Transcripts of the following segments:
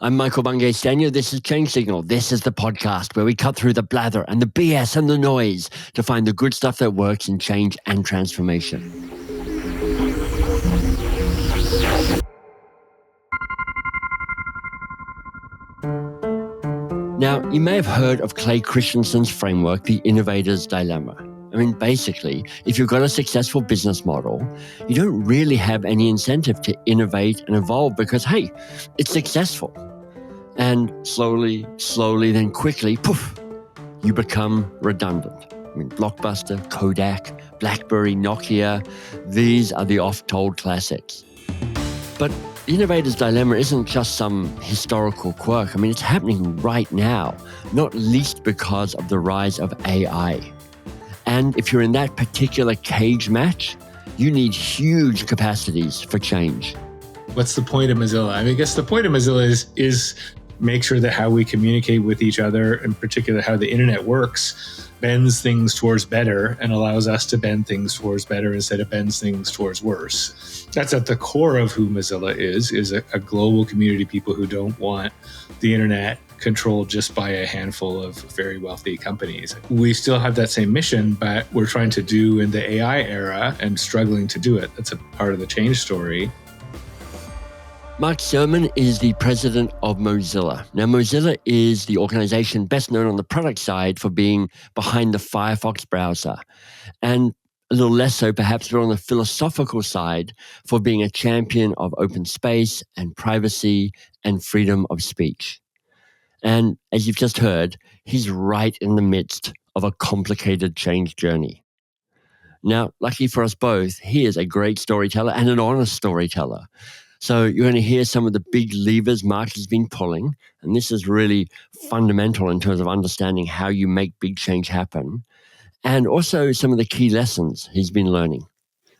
I'm Michael Bungay-Stanier. This is Change Signal. This is the podcast where we cut through the blather and the BS and the noise to find the good stuff that works in change and transformation. Now, you may have heard of Clay Christensen's framework, the innovator's dilemma. I mean, basically, if you've got a successful business model, you don't really have any incentive to innovate and evolve because, hey, it's successful. And slowly, then quickly, poof, you become redundant. I mean, Blockbuster, Kodak, BlackBerry, Nokia, these are the oft-told classics. But the innovator's dilemma isn't just some historical quirk. I mean, it's happening right now, not least because of the rise of AI. And if you're in that particular cage match, you need huge capacities for change. What's the point of Mozilla? I guess the point of Mozilla is make sure that how we communicate with each other, in particular how the internet works, bends things towards better and allows us to bend things towards better instead of bends things towards worse. That's at the core of who Mozilla is a global community of people who don't want the internet controlled just by a handful of very wealthy companies. We still have that same mission, but we're trying to do in the AI era and struggling to do it. That's a part of the change story. Mark Surman is the president of Mozilla. Now, Mozilla is the organization best known on the product side for being behind the Firefox browser, and a little less so perhaps, but on the philosophical side for being a champion of open space and privacy and freedom of speech. And as you've just heard, he's right in the midst of a complicated change journey. Now, lucky for us both, he is a great storyteller and an honest storyteller. So you're going to hear some of the big levers Mark has been pulling, and this is really fundamental in terms of understanding how you make big change happen, and also some of the key lessons he's been learning.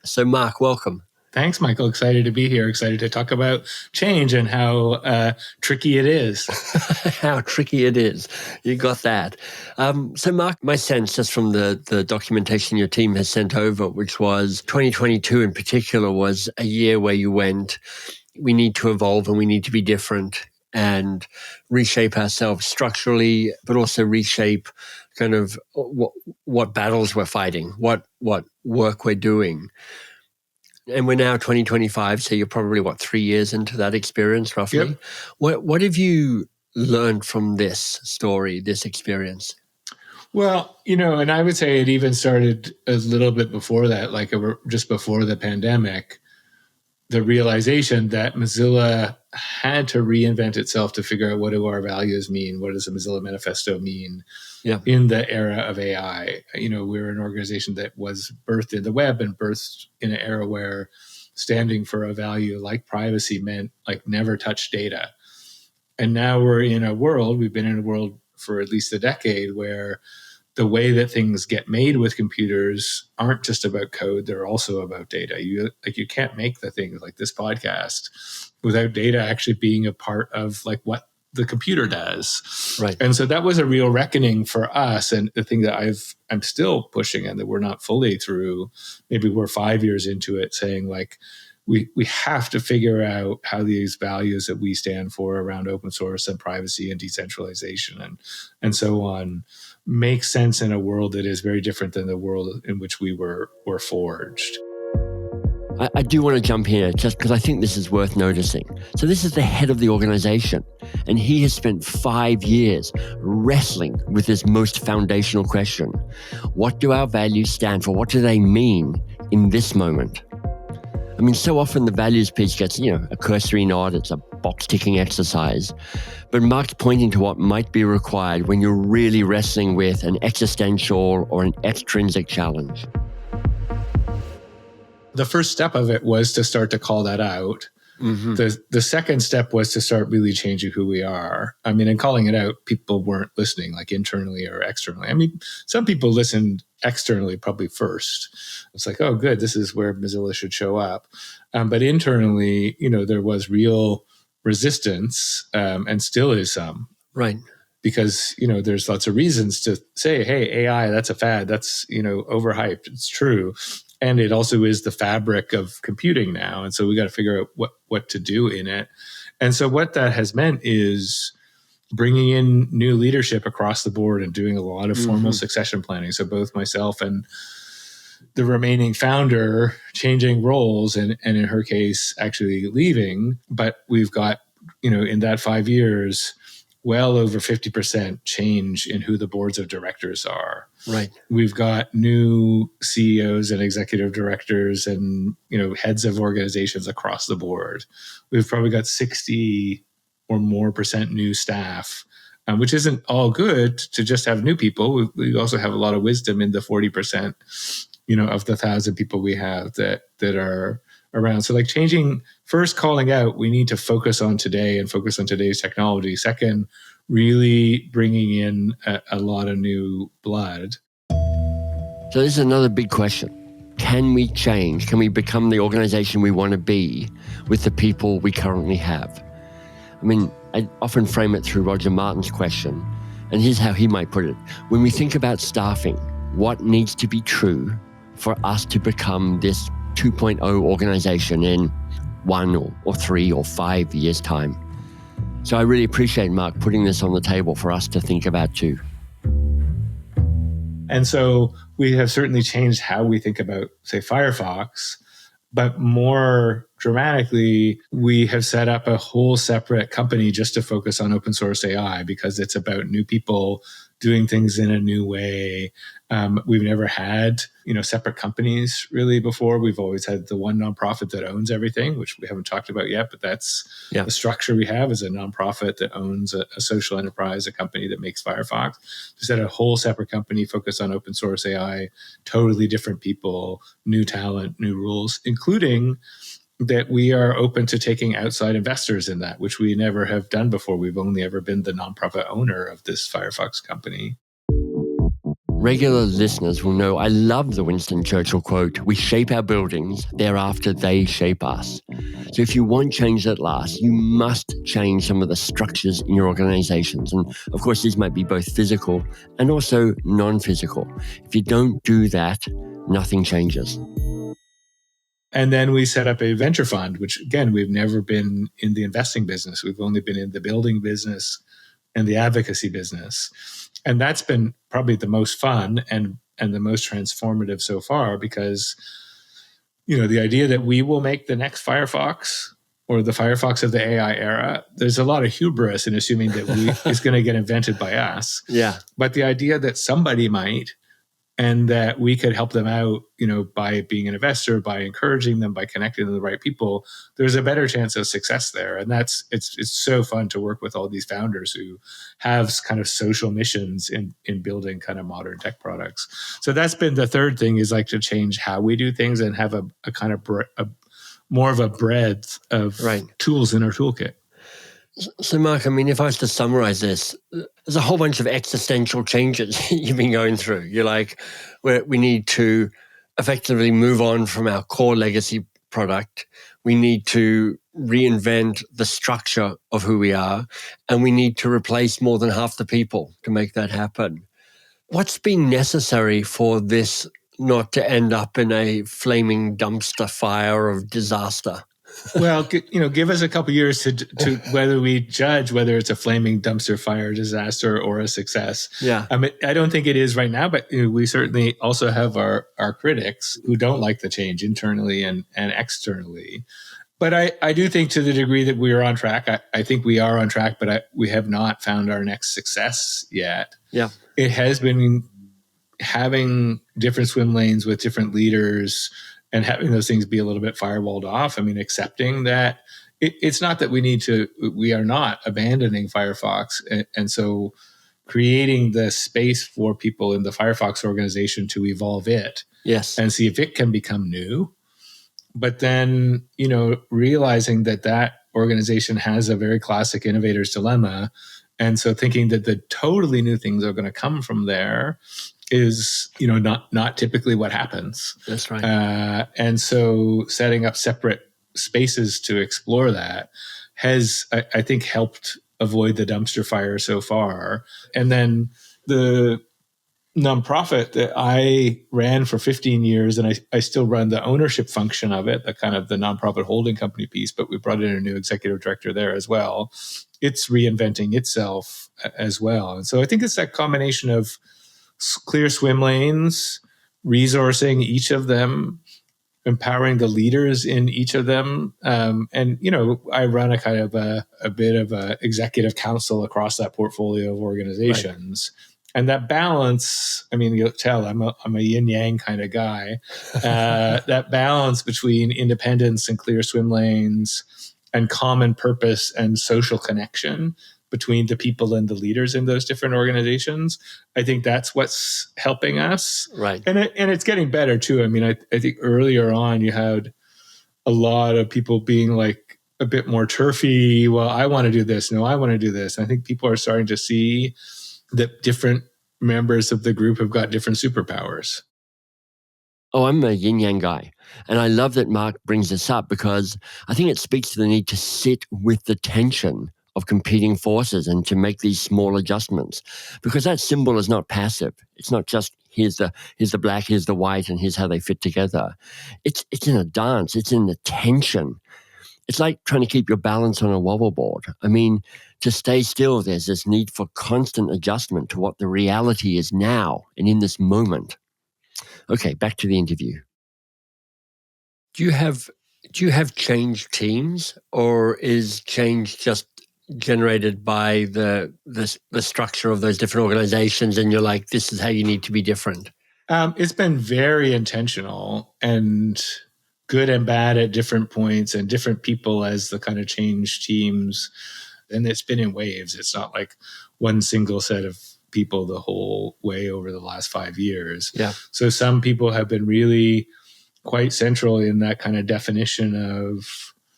So Mark, welcome. Thanks, Michael. Excited to be here. Excited to talk about change and how tricky it is. How tricky it is. You got that. So Mark, my sense just from the documentation your team has sent over, which was 2022 in particular, was a year where you went, we need to evolve and we need to be different and reshape ourselves structurally, but also reshape kind of what battles we're fighting, what work we're doing. And we're now 2025, so you're probably, 3 years into that experience, roughly? Yep. What have you learned from this story, this experience? Well, and I would say it even started a little bit before that, like just before the pandemic, the realization that Mozilla had to reinvent itself to figure out what do our values mean, what does the Mozilla Manifesto mean in the era of AI. We're an organization that was birthed in the web and birthed in an era where standing for a value like privacy meant like never touch data. And now we've been in a world for at least a decade where the way that things get made with computers aren't just about code, they're also about data. You can't make the things like this podcast without data actually being a part of like what the computer does. Right. And so that was a real reckoning for us. And the thing that I'm still pushing and that we're not fully through, maybe we're 5 years into it, saying like, we have to figure out how these values that we stand for around open source and privacy and decentralization and so on make sense in a world that is very different than the world in which we were forged. I do want to jump here just because I think this is worth noticing. So this is the head of the organization, and he has spent 5 years wrestling with this most foundational question. What do our values stand for? What do they mean in this moment? I mean, so often the values piece gets, a cursory nod. It's a box-ticking exercise. But Mark's pointing to what might be required when you're really wrestling with an existential or an extrinsic challenge. The first step of it was to start to call that out. Mm-hmm. The second step was to start really changing who we are. I mean, and calling it out, people weren't listening like internally or externally. I mean, some people listened externally probably first. It's like, oh, good, this is where Mozilla should show up. But internally, there was real resistance and still is some. Right. Because, there's lots of reasons to say, hey, AI, that's a fad. That's, overhyped. It's true. And it also is the fabric of computing now. And so we got to figure out what to do in it. And so what that has meant is bringing in new leadership across the board and doing a lot of formal succession planning. So both myself and the remaining founder changing roles and in her case, actually leaving. But we've got, in that 5 years, well over 50% change in who the boards of directors are. Right. We've got new CEOs and executive directors and, heads of organizations across the board. We've probably got 60 or more percent new staff, which isn't all good to just have new people. We also have a lot of wisdom in the 40%, of the 1,000 people we have that are around. So like changing, first calling out, we need to focus on today and focus on today's technology. Second, really bringing in a lot of new blood. So this is another big question. Can we change? Can we become the organization we want to be with the people we currently have? I mean, I often frame it through Roger Martin's question, and here's how he might put it. When we think about staffing, what needs to be true for us to become this 2.0 organization in 1 or 3 or 5 years' time? So I really appreciate Mark putting this on the table for us to think about too. And so we have certainly changed how we think about, say, Firefox, but more dramatically, we have set up a whole separate company just to focus on open source AI because it's about new people doing things in a new way. We've never had, separate companies really before. We've always had the one nonprofit that owns everything, which we haven't talked about yet, but that's the structure we have is a nonprofit that owns a social enterprise, a company that makes Firefox. Just had a whole separate company focused on open source AI, totally different people, new talent, new rules, including that we are open to taking outside investors in that, which we never have done before. We've only ever been the nonprofit owner of this Firefox company. Regular listeners will know I love the Winston Churchill quote, "We shape our buildings, thereafter they shape us." So if you want change that lasts, you must change some of the structures in your organizations. And of course, these might be both physical and also non-physical. If you don't do that, nothing changes. And then we set up a venture fund, which again, we've never been in the investing business. We've only been in the building business and the advocacy business. And that's been probably the most fun and the most transformative so far because, the idea that we will make the next Firefox or the Firefox of the AI era, there's a lot of hubris in assuming that it's going to get invented by us. Yeah. But the idea that somebody might and that we could help them out, by being an investor, by encouraging them, by connecting to the right people, there's a better chance of success there. And it's so fun to work with all these founders who have kind of social missions in building kind of modern tech products. So that's been the third thing is like to change how we do things and have a kind of more of a breadth of tools in our toolkit. So, Mark, I mean, if I was to summarize this, there's a whole bunch of existential changes you've been going through. You're like, we need to effectively move on from our core legacy product. We need to reinvent the structure of who we are, and we need to replace more than half the people to make that happen. What's been necessary for this not to end up in a flaming dumpster fire of disaster? Well, give us a couple of years to whether we judge whether it's a flaming dumpster fire disaster or a success. Yeah. I don't think it is right now, but we certainly also have our critics who don't like the change internally and externally. But I do think to the degree that we are on track, I think we are on track, but we have not found our next success yet. Yeah. It has been having different swim lanes with different leaders and having those things be a little bit firewalled off. I mean, accepting that it's not that we are not abandoning Firefox. And so creating the space for people in the Firefox organization to evolve it. Yes. And see if it can become new. But then, realizing that organization has a very classic innovator's dilemma. And so thinking that the totally new things are going to come from there is, not typically what happens. That's right. And so setting up separate spaces to explore that has, I think, helped avoid the dumpster fire so far. And then the nonprofit that I ran for 15 years, and I still run the ownership function of it, the kind of the nonprofit holding company piece, but we brought in a new executive director there as well. It's reinventing itself as well. And so I think it's that combination of clear swim lanes, resourcing each of them, empowering the leaders in each of them. And, I run a kind of a bit of a executive council across that portfolio of organizations. Right. And that balance, you'll tell I'm a yin yang kind of guy. That balance between independence and clear swim lanes and common purpose and social connection between the people and the leaders in those different organizations, I think that's what's helping us. Right. And it's getting better too. I think earlier on you had a lot of people being like a bit more turfy. Well, I want to do this. No, I want to do this. And I think people are starting to see that different members of the group have got different superpowers. Oh, I'm a yin yang guy. And I love that Mark brings this up because I think it speaks to the need to sit with the tension of competing forces and to make these small adjustments, because that symbol is not passive. It's not just here's the black, here's the white, and here's how they fit together. It's in a dance. It's in the tension. It's like trying to keep your balance on a wobble board. To stay still, there's this need for constant adjustment to what the reality is now and in this moment. Okay, back to the interview. Do you have change teams, or is change just generated by the structure of those different organizations, and you're like, this is how you need to be different? It's been very intentional and good and bad at different points, and different people as the kind of change teams. And it's been in waves. It's not like one single set of people the whole way over the last 5 years. Yeah. So some people have been really quite central in that kind of definition of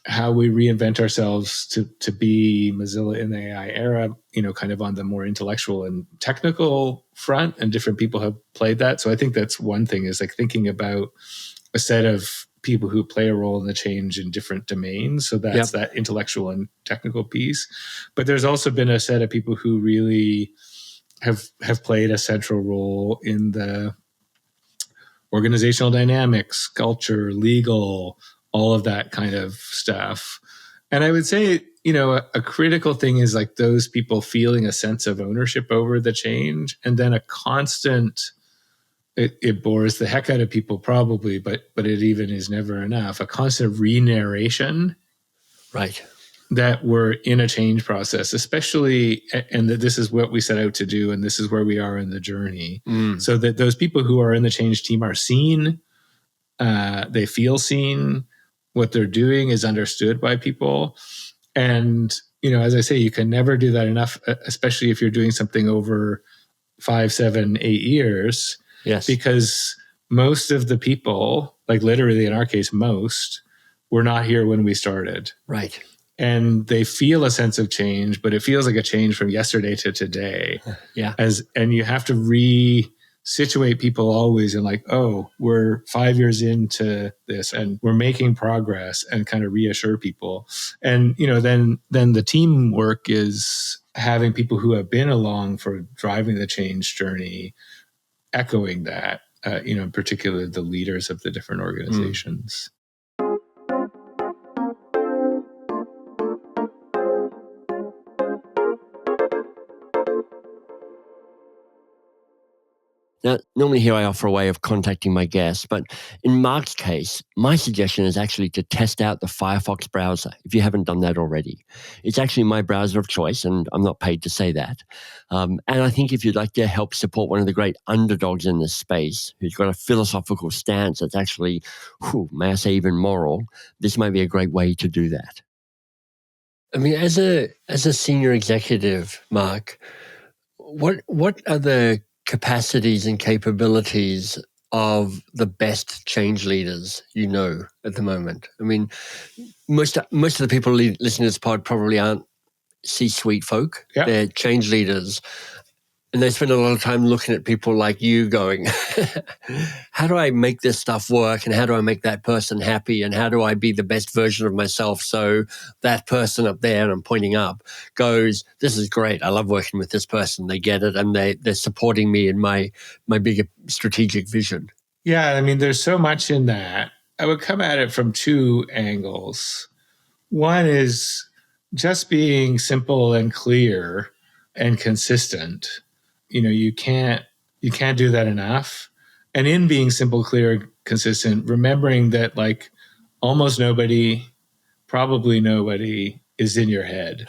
how we reinvent ourselves to be Mozilla in the AI era, kind of on the more intellectual and technical front, and different people have played that. So I think that's one thing, is like thinking about a set of people who play a role in the change in different domains. So that's that intellectual and technical piece. But there's also been a set of people who really have played a central role in the organizational dynamics, culture, legal, all of that kind of stuff. And I would say, a critical thing is like those people feeling a sense of ownership over the change, and then a constant, it bores the heck out of people probably, but it even is never enough, a constant re-narration. Right. That we're in a change process, especially, and that this is what we set out to do, and this is where we are in the journey. So that those people who are in the change team are seen, they feel seen, what they're doing is understood by people. And, as I say, you can never do that enough, especially if you're doing something over 5, 7, 8 years. Yes. Because most of the people, like literally in our case, most, were not here when we started. Right. And they feel a sense of change, but it feels like a change from yesterday to today. Yeah. And you have to re-situate people always in like, oh, we're 5 years into this and we're making progress, and kind of reassure people. And, then the teamwork is having people who have been along for driving the change journey, echoing that, in particular, the leaders of the different organizations. Now, normally here I offer a way of contacting my guests, but in Mark's case, my suggestion is actually to test out the Firefox browser, if you haven't done that already. It's actually my browser of choice, and I'm not paid to say that. And I think if you'd like to help support one of the great underdogs in this space, who's got a philosophical stance that's actually, may I say, even moral, this might be a great way to do that. As a senior executive, Mark, what are the capacities and capabilities of the best change leaders at the moment? Most of the people listening to this pod probably aren't C-suite folk. Yeah. They're change leaders. And they spend a lot of time looking at people like you going, how do I make this stuff work? And how do I make that person happy? And how do I be the best version of myself? So that person up there, and I'm pointing up, goes, this is great. I love working with this person. They get it. And they're supporting me in my bigger strategic vision. Yeah, I mean, there's so much in that. I would come at it from two angles. One is just being simple and clear and consistent. You can't do that enough. And in being simple, clear, consistent, remembering that like almost nobody, probably nobody is in your head.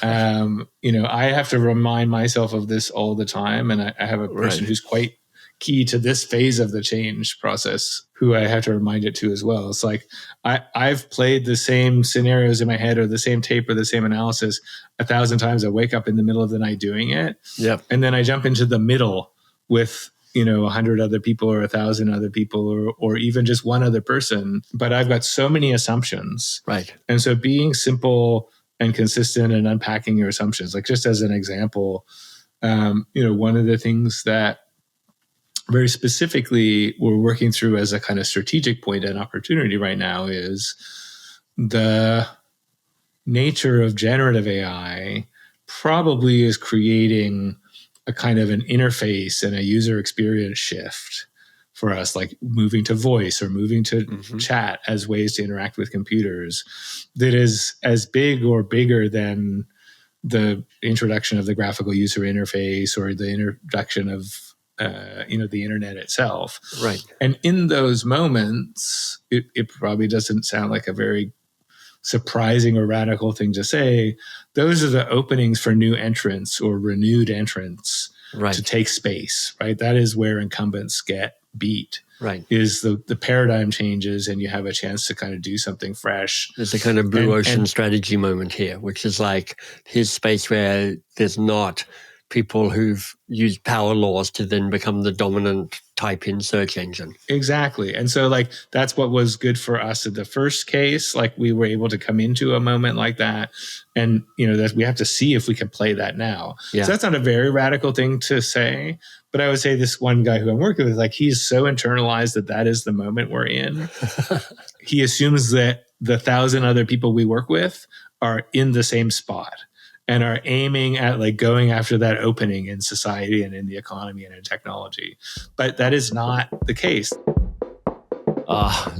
I have to remind myself of this all the time. And I have a person who's quite key to this phase of the change process who I have to remind it to as well. It's like I've played the same scenarios in my head or the same tape or the same analysis 1,000 times. I wake up in the middle of the night doing it. Yep. And then I jump into the middle with 100 other people or 1,000 other people or even just one other person. But I've got so many assumptions. Right. And so being simple and consistent and unpacking your assumptions, like just as an example, one of the things that very specifically we're working through as a kind of strategic point and opportunity right now is the nature of generative AI probably is creating a kind of an interface and a user experience shift for us, like moving to voice or moving to chat as ways to interact with computers that is as big or bigger than the introduction of the graphical user interface or the introduction of the internet itself. Right. And in those moments, it probably doesn't sound like a very surprising or radical thing to say. Those are the openings for new entrants or renewed entrants to take space, right? That is where incumbents get beat. Right. Is the paradigm changes and you have a chance to kind of do something fresh. There's a kind of blue ocean strategy moment here, which is like here's space where there's not people who've used power laws to then become the dominant type in search engine. Exactly. And so like that's what was good for us in the first case. Like we were able to come into a moment like that. And that we have to see if we can play that now. Yeah. So that's not a very radical thing to say. But I would say this one guy who I'm working with, like he's so internalized that is the moment we're in. He assumes that the 1,000 other people we work with are in the same spot and are aiming at like going after that opening in society and in the economy and in technology. But that is not the case.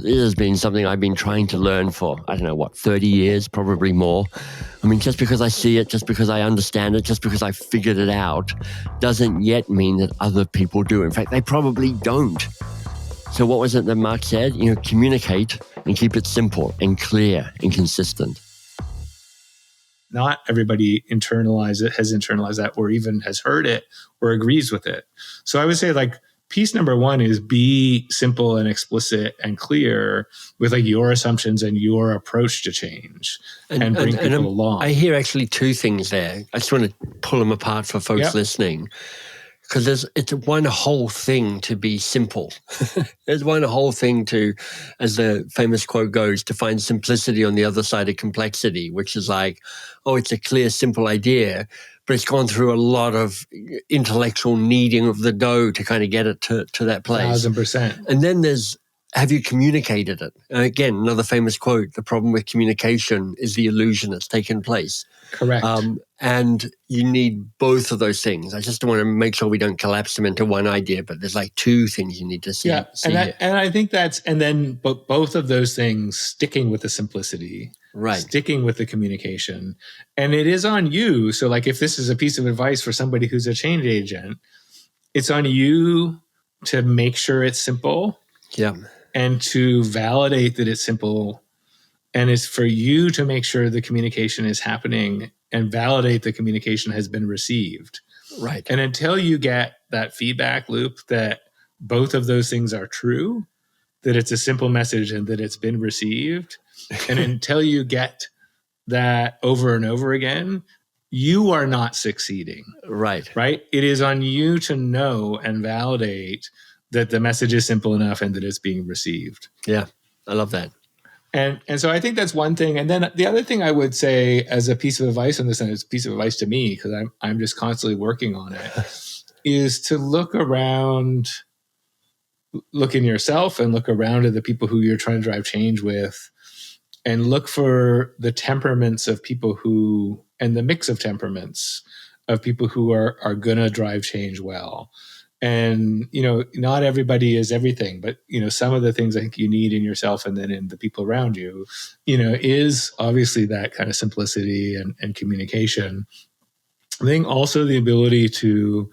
This has been something I've been trying to learn for, 30 years, probably more. I mean, just because I see it, just because I understand it, just because I figured it out, doesn't yet mean that other people do. In fact, they probably don't. So what was it that Mark said? Communicate and keep it simple and clear and consistent. Not everybody has internalized that or even has heard it or agrees with it. So I would say like piece number one is be simple and explicit and clear with like your assumptions and your approach to change and bring people along. I hear actually two things there. I just want to pull them apart for folks listening. Because it's one whole thing to be simple. There's one whole thing to, as the famous quote goes, to find simplicity on the other side of complexity, which is like, it's a clear, simple idea, but it's gone through a lot of intellectual kneading of the dough to kind of get it to that place. 1,000%. And then there's, have you communicated it? Again, another famous quote, the problem with communication is the illusion that's taken place. Correct. And you need both of those things. I just want to make sure we don't collapse them into one idea, but there's like two things you need to see. Yeah, and I think but both of those things, sticking with the simplicity, right, sticking with the communication, and it is on you. So like if this is a piece of advice for somebody who's a change agent, it's on you to make sure it's simple. Yeah. And to validate that it's simple. And it's for you to make sure the communication is happening and validate the communication has been received. Right. And until you get that feedback loop that both of those things are true, that it's a simple message and that it's been received, and until you get that over and over again, you are not succeeding. Right. Right? It is on you to know and validate that the message is simple enough and that it's being received. Yeah, I love that. And so I think that's one thing. And then the other thing I would say as a piece of advice on this, and it's a piece of advice to me because I'm just constantly working on it, is to look around, look in yourself and look around at the people who you're trying to drive change with, and look for the temperaments of people who, and the mix of temperaments of people who are going to drive change well. And, not everybody is everything, but, some of the things I think you need in yourself and then in the people around you, is obviously that kind of simplicity and communication. I think also the ability to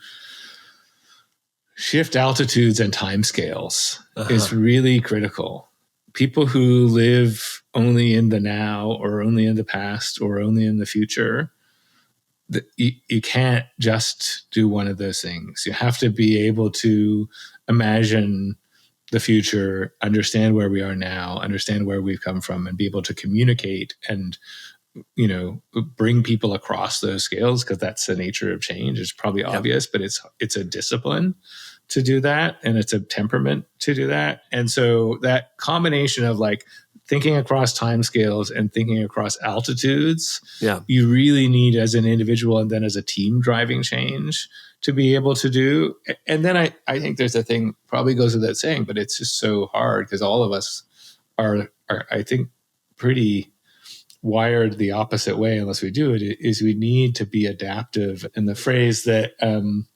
shift altitudes and timescales is really critical. People who live only in the now or only in the past or only in the future, you can't just do one of those things. You have to be able to imagine the future, understand where we are now, understand where we've come from, and be able to communicate and bring people across those scales, because that's the nature of change. It's probably obvious, but it's a discipline to do that, and it's a temperament to do that. And so that combination of like thinking across timescales and thinking across altitudes, you really need as an individual and then as a team driving change to be able to do. And then I think there's a thing, probably goes without saying, but it's just so hard because all of us are I think pretty wired the opposite way unless we do it, is we need to be adaptive. And the phrase that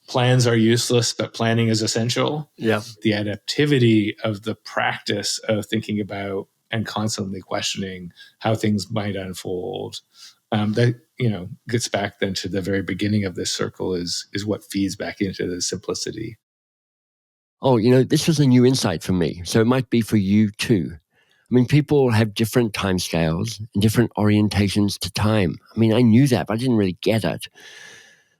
plans are useless, but planning is essential. Yeah. The adaptivity of the practice of thinking about and constantly questioning how things might unfold. That, gets back then to the very beginning of this circle is what feeds back into the simplicity. Oh, this was a new insight for me. So it might be for you too. I mean, people have different timescales and different orientations to time. I mean, I knew that, but I didn't really get it.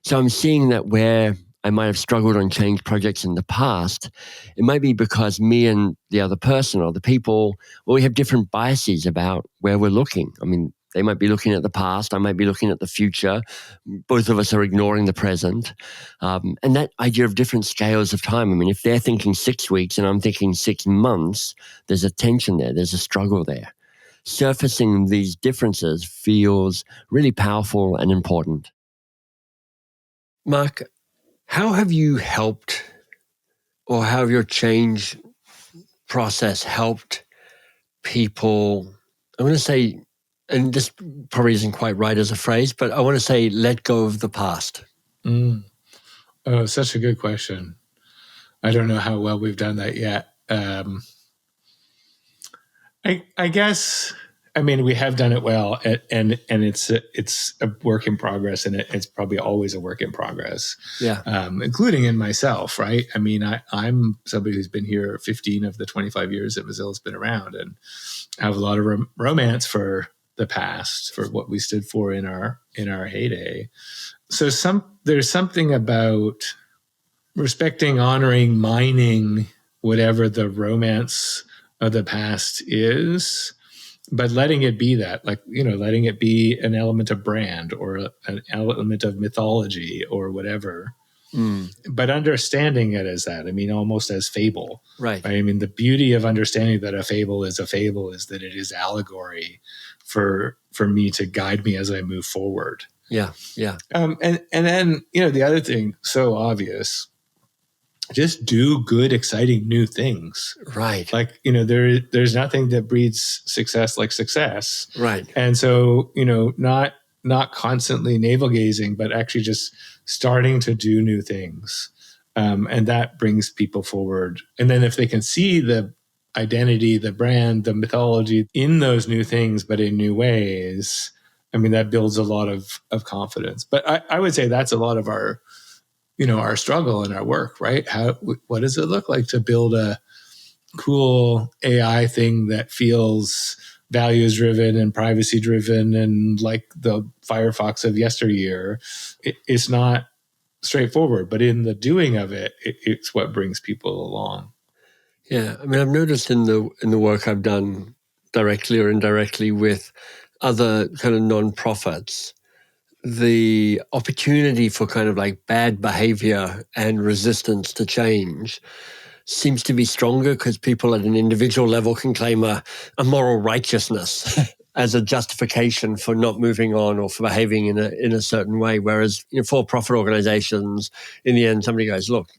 So I'm seeing that where I might have struggled on change projects in the past, it might be because me and the other person or the people, we have different biases about where we're looking. I mean, they might be looking at the past, I might be looking at the future. Both of us are ignoring the present. And that idea of different scales of time, I mean, if they're thinking 6 weeks and I'm thinking 6 months, there's a tension there, there's a struggle there. Surfacing these differences feels really powerful and important. Mark, how have you helped, or how have your change process helped people, I want to say, and this probably isn't quite right as a phrase, but I want to say, let go of the past? Oh, such a good question. I don't know how well we've done that yet. I guess, I mean, we have done it well, and it's a work in progress, and it's probably always a work in progress. Yeah. Including in myself, right? I mean, I'm somebody who's been here 15 of the 25 years that Mozilla's been around, and have a lot of romance for the past, for what we stood for in our heyday. So there's something about respecting, honoring, mining whatever the romance of the past is, but letting it be that, like, letting it be an element of brand or an element of mythology or whatever. But understanding it as that, I mean, almost as fable. Right. I mean, the beauty of understanding that a fable is that it is allegory for me to guide me as I move forward. Yeah. And then, the other thing, so obvious, just do good, exciting new things. Right. Like, there's nothing that breeds success like success. Right. And so, not constantly navel gazing, but actually just starting to do new things. And that brings people forward. And then if they can see the identity, the brand, the mythology in those new things, but in new ways, I mean, that builds a lot of confidence. But I would say that's a lot of our, our struggle and our work, right? What does it look like to build a cool AI thing that feels values driven and privacy driven and like the Firefox of yesteryear? It's not straightforward, but in the doing of it, it's what brings people along. Yeah, I mean, I've noticed in the work I've done directly or indirectly with other kind of nonprofits, the opportunity for kind of like bad behavior and resistance to change seems to be stronger because people at an individual level can claim a moral righteousness as a justification for not moving on or for behaving in a certain way. Whereas for-profit organizations, in the end, somebody goes, look,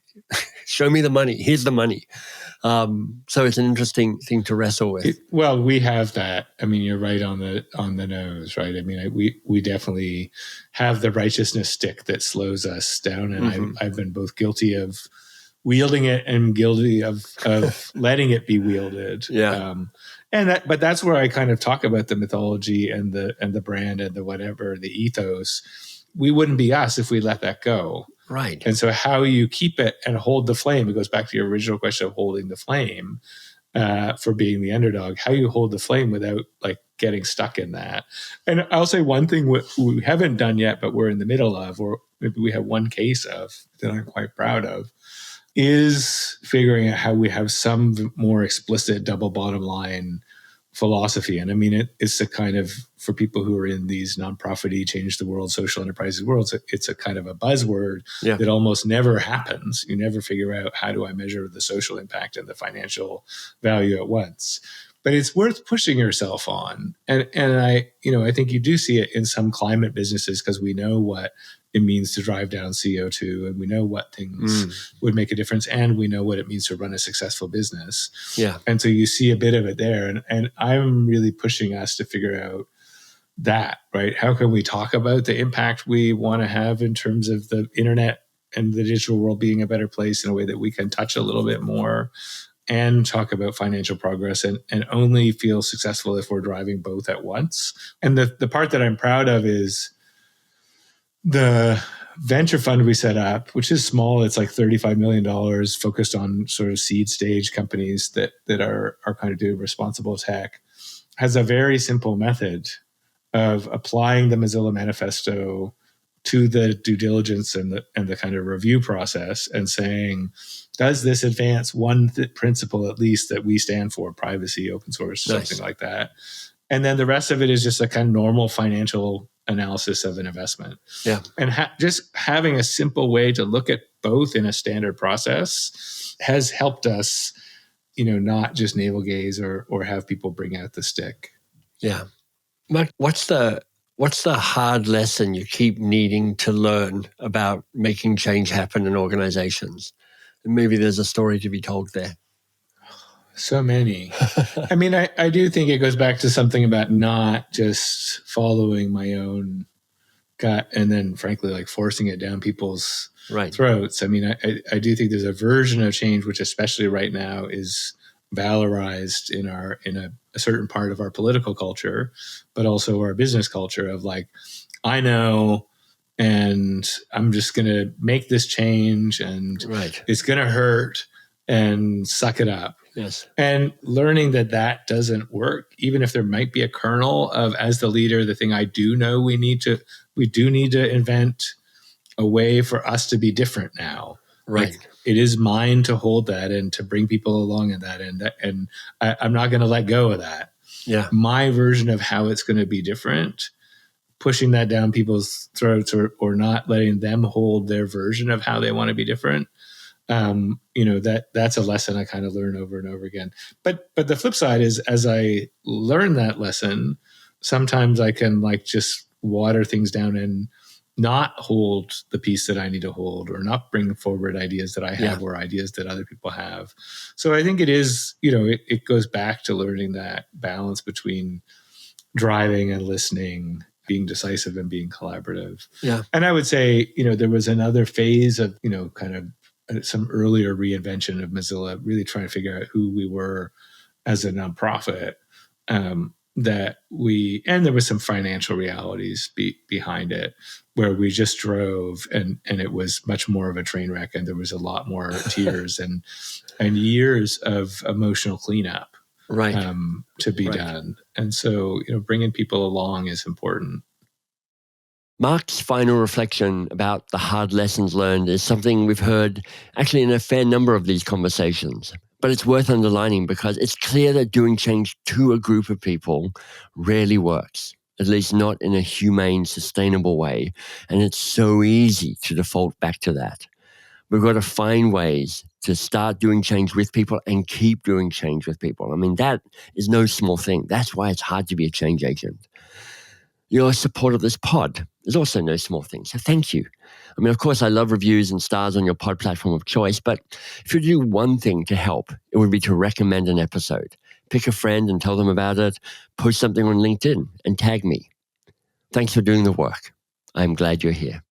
show me the money. Here's the money. So it's an interesting thing to wrestle with. Well, we have that. I mean, you're right on the nose, right? I mean, we definitely have the righteousness stick that slows us down, and I've been both guilty of wielding it and guilty of letting it be wielded. Yeah. But that's where I kind of talk about the mythology and the brand and the whatever, the ethos. We wouldn't be us if we let that go. Right. And so how you keep it and hold the flame, it goes back to your original question of holding the flame for being the underdog, how you hold the flame without like getting stuck in that. And I'll say one thing we haven't done yet, but we're in the middle of, or maybe we have one case of that I'm quite proud of, is figuring out how we have some more explicit double bottom line philosophy. And I mean, it's a kind of, for people who are in these nonprofit-y, change the world, social enterprises worlds, it's a kind of a buzzword that almost never happens. You never figure out, how do I measure the social impact and the financial value at once? But it's worth pushing yourself on. And I think you do see it in some climate businesses, because we know what it means to drive down CO2, and we know what things would make a difference, and we know what it means to run a successful business. Yeah. And so you see a bit of it there. And I'm really pushing us to figure out that, right? How can we talk about the impact we want to have in terms of the internet and the digital world being a better place in a way that we can touch a little bit more, and talk about financial progress, and only feel successful if we're driving both at once. And the part that I'm proud of is the venture fund we set up, which is small. It's like $35 million, focused on sort of seed stage companies that are kind of doing responsible tech, has a very simple method of applying the Mozilla manifesto to the due diligence and the kind of review process, and saying, does this advance one principle at least that we stand for, privacy, open source, something like that? And then the rest of it is just a kind of normal financial analysis of an investment. Yeah. And just having a simple way to look at both in a standard process has helped us, not just navel gaze or have people bring out the stick. Yeah. Mark, what's the hard lesson you keep needing to learn about making change happen in organizations? And maybe there's a story to be told there. So many. I mean, I do think it goes back to something about not just following my own gut and then, frankly, like forcing it down people's throats. I mean, I do think there's a version of change, which especially right now is valorized in a certain part of our political culture, but also our business culture, of like, I know, and I'm just going to make this change, and it's going to hurt, and suck it up. Yes. And learning that doesn't work, even if there might be a kernel of, as the leader, the thing I do know we do need to invent a way for us to be different now. Right. Like, it is mine to hold that and to bring people along in that. And I'm not going to let go of that. Yeah. My version of how it's going to be different, pushing that down people's throats, or not letting them hold their version of how they want to be different. That's a lesson I kind of learn over and over again. But the flip side is, as I learn that lesson, sometimes I can like just water things down and not hold the piece that I need to hold, or not bring forward ideas that I have or ideas that other people have. So I think it is, it goes back to learning that balance between driving and listening, being decisive and being collaborative. Yeah. And I would say, there was another phase of, kind of some earlier reinvention of Mozilla, really trying to figure out who we were as a nonprofit, and there was some financial realities behind it, where we just drove and it was much more of a train wreck, and there was a lot more tears and years of emotional cleanup to be done. And so, bringing people along is important. Mark's final reflection about the hard lessons learned is something we've heard actually in a fair number of these conversations. But it's worth underlining, because it's clear that doing change to a group of people rarely works, at least not in a humane, sustainable way. And it's so easy to default back to that. We've got to find ways to start doing change with people and keep doing change with people. I mean, that is no small thing. That's why it's hard to be a change agent. Your support of this pod is also no small thing. So thank you. I mean, of course, I love reviews and stars on your pod platform of choice, but if you do one thing to help, it would be to recommend an episode. Pick a friend and tell them about it. Post something on LinkedIn and tag me. Thanks for doing the work. I'm glad you're here.